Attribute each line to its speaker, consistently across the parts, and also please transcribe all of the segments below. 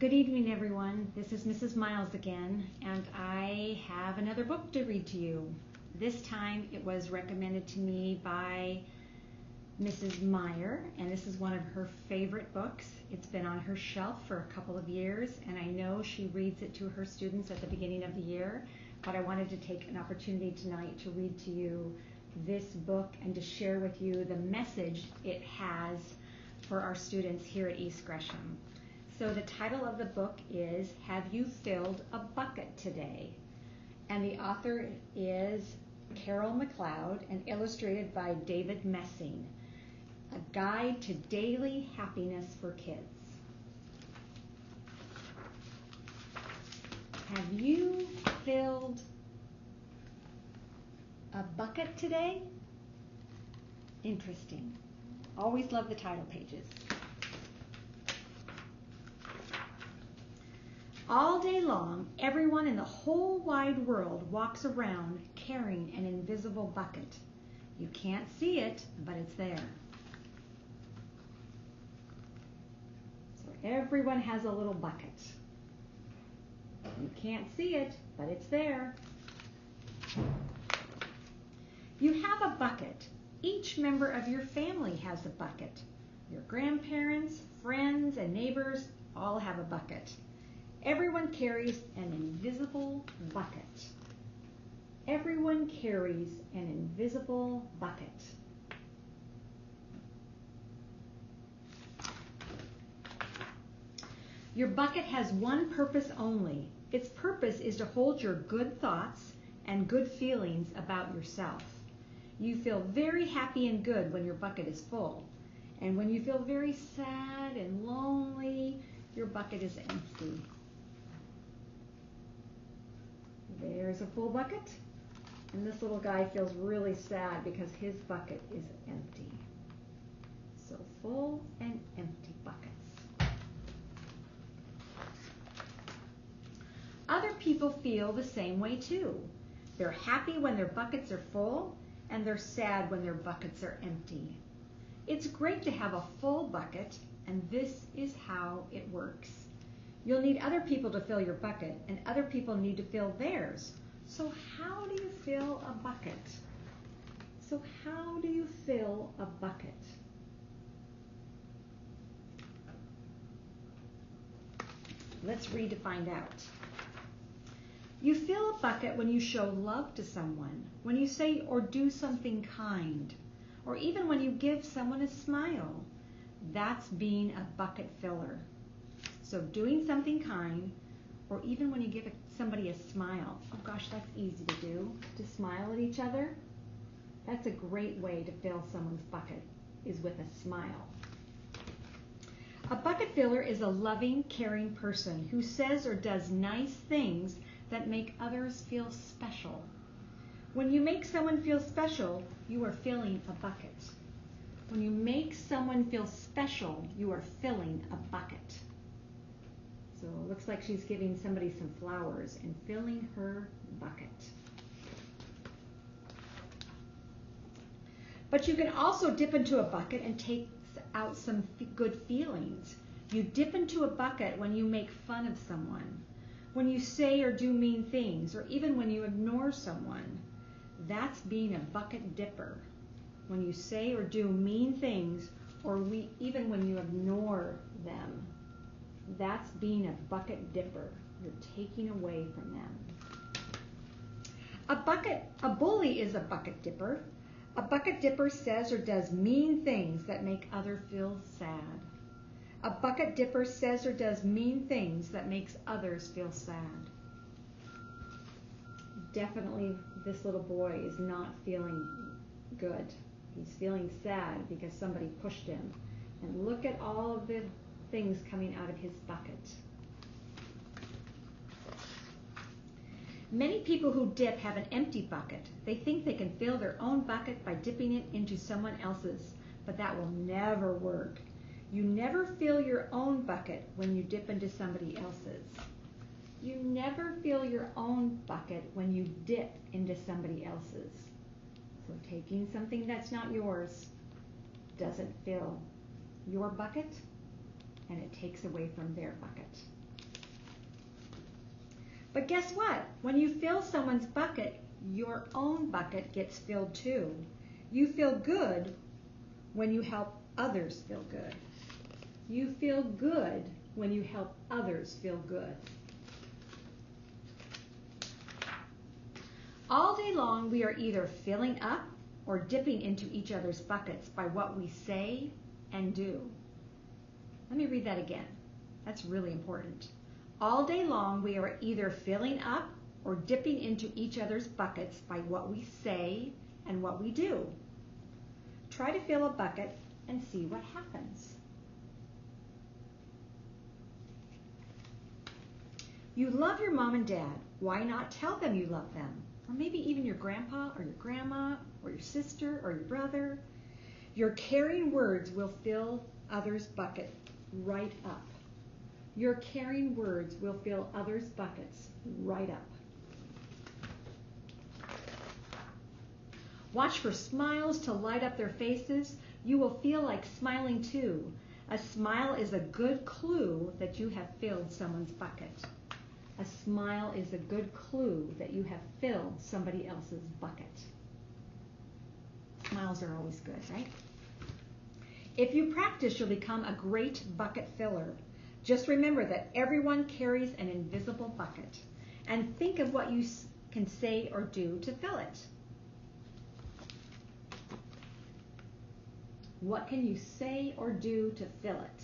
Speaker 1: Good evening, everyone. This is Mrs. Miles again, and I have another book to read to you. This time it was recommended to me by Mrs. Meyer, and this is one of her favorite books. It's been on her shelf for a couple of years, and I know she reads it to her students at the beginning of the year, but I wanted to take an opportunity tonight to read to you this book and to share with you the message it has for our students here at East Gresham. So the title of the book is Have You Filled a Bucket Today? And the author is Carol McLeod and illustrated by David Messing. A Guide to Daily Happiness for Kids. Have you filled a bucket today? Interesting. Always love the title pages. All day long, everyone in the whole wide world walks around carrying an invisible bucket. You can't see it, but it's there. So everyone has a little bucket. You can't see it, but it's there. You have a bucket. Each member of your family has a bucket. Your grandparents, friends, and neighbors all have a bucket. Everyone carries an invisible bucket. Everyone carries an invisible bucket. Your bucket has one purpose only. Its purpose is to hold your good thoughts and good feelings about yourself. You feel very happy and good when your bucket is full. And when you feel very sad and lonely, your bucket is empty. There's a full bucket, and this little guy feels really sad because his bucket is empty. So full and empty buckets. Other people feel the same way too. They're happy when their buckets are full, and they're sad when their buckets are empty. It's great to have a full bucket, and this is how it works. You'll need other people to fill your bucket, and other people need to fill theirs. So how do you fill a bucket? So how do you fill a bucket? Let's read to find out. You fill a bucket when you show love to someone, when you say or do something kind, or even when you give someone a smile. That's being a bucket filler. So doing something kind, or even when you give somebody a smile. Oh gosh, that's easy to do, to smile at each other. That's a great way to fill someone's bucket, is with a smile. A bucket filler is a loving, caring person who says or does nice things that make others feel special. When you make someone feel special, you are filling a bucket. When you make someone feel special, you are filling a bucket. So it looks like she's giving somebody some flowers and filling her bucket. But you can also dip into a bucket and take out some good feelings. You dip into a bucket when you make fun of someone, when you say or do mean things, or even when you ignore someone. That's being a bucket dipper. When you say or do mean things, or even when you ignore them. That's being a bucket dipper. You're taking away from them. A bully is a bucket dipper. A bucket dipper says or does mean things that make others feel sad. A bucket dipper says or does mean things that makes others feel sad. Definitely this little boy is not feeling good. He's feeling sad because somebody pushed him. And look at all of the things coming out of his bucket. Many people who dip have an empty bucket. They think they can fill their own bucket by dipping it into someone else's, but that will never work. You never fill your own bucket when you dip into somebody else's. You never fill your own bucket when you dip into somebody else's. So taking something that's not yours doesn't fill your bucket, and it takes away from their bucket. But guess what? When you fill someone's bucket, your own bucket gets filled too. You feel good when you help others feel good. You feel good when you help others feel good. All day long, we are either filling up or dipping into each other's buckets by what we say and do. Let me read that again. That's really important. All day long, we are either filling up or dipping into each other's buckets by what we say and what we do. Try to fill a bucket and see what happens. You love your mom and dad. Why not tell them you love them? Or maybe even your grandpa or your grandma or your sister or your brother. Your caring words will fill others' bucket right up. Your caring words will fill others' buckets right up. Watch for smiles to light up their faces. You will feel like smiling too. A smile is a good clue that you have filled someone's bucket. A smile is a good clue that you have filled somebody else's bucket. Smiles are always good, right? If you practice, you'll become a great bucket filler. Just remember that everyone carries an invisible bucket, and think of what you can say or do to fill it. What can you say or do to fill it?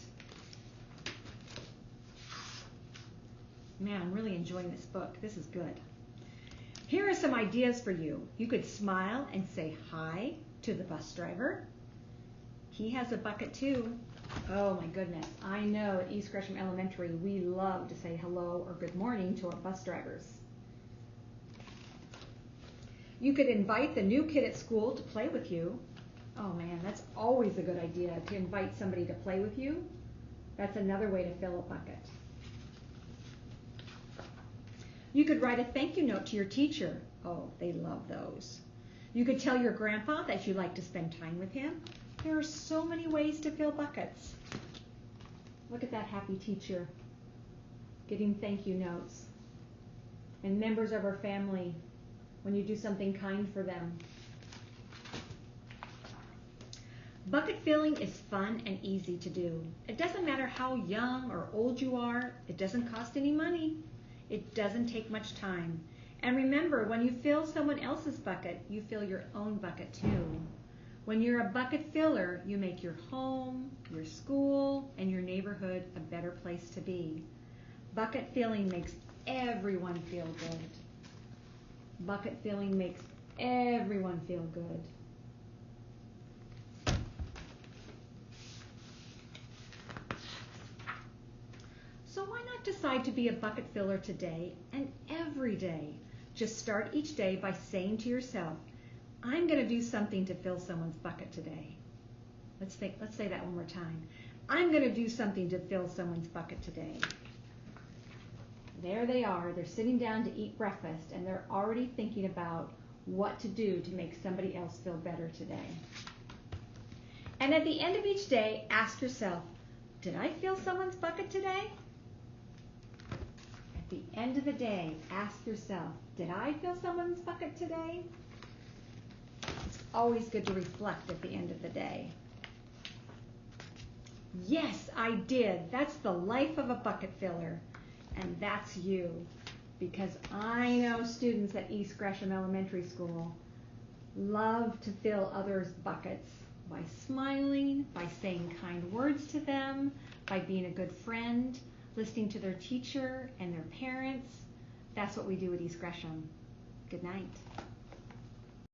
Speaker 1: Man, I'm really enjoying this book. This is good. Here are some ideas for you. You could smile and say hi to the bus driver. He has a bucket too. Oh my goodness. I know at East Gresham Elementary we love to say hello or good morning to our bus drivers. You could invite the new kid at school to play with you. Oh man, that's always a good idea, to invite somebody to play with you. That's another way to fill a bucket. You could write a thank you note to your teacher. Oh, they love those. You could tell your grandpa that you like to spend time with him. There are so many ways to fill buckets. Look at that happy teacher getting thank you notes. And members of our family, when you do something kind for them. Bucket filling is fun and easy to do. It doesn't matter how young or old you are. It doesn't cost any money. It doesn't take much time. And remember, when you fill someone else's bucket, you fill your own bucket too. When you're a bucket filler, you make your home, your school, and your neighborhood a better place to be. Bucket filling makes everyone feel good. Bucket filling makes everyone feel good. So why not decide to be a bucket filler today and every day? Just start each day by saying to yourself, I'm going to do something to fill someone's bucket today. Let's say that one more time. I'm going to do something to fill someone's bucket today. There they are. They're sitting down to eat breakfast, and they're already thinking about what to do to make somebody else feel better today. And at the end of each day, ask yourself, did I fill someone's bucket today? At the end of the day, ask yourself, did I fill someone's bucket today? It's always good to reflect at the end of the day. Yes, I did. That's the life of a bucket filler. And that's you. Because I know students at East Gresham Elementary School love to fill others' buckets by smiling, by saying kind words to them, by being a good friend, listening to their teacher and their parents. That's what we do at East Gresham. Good night.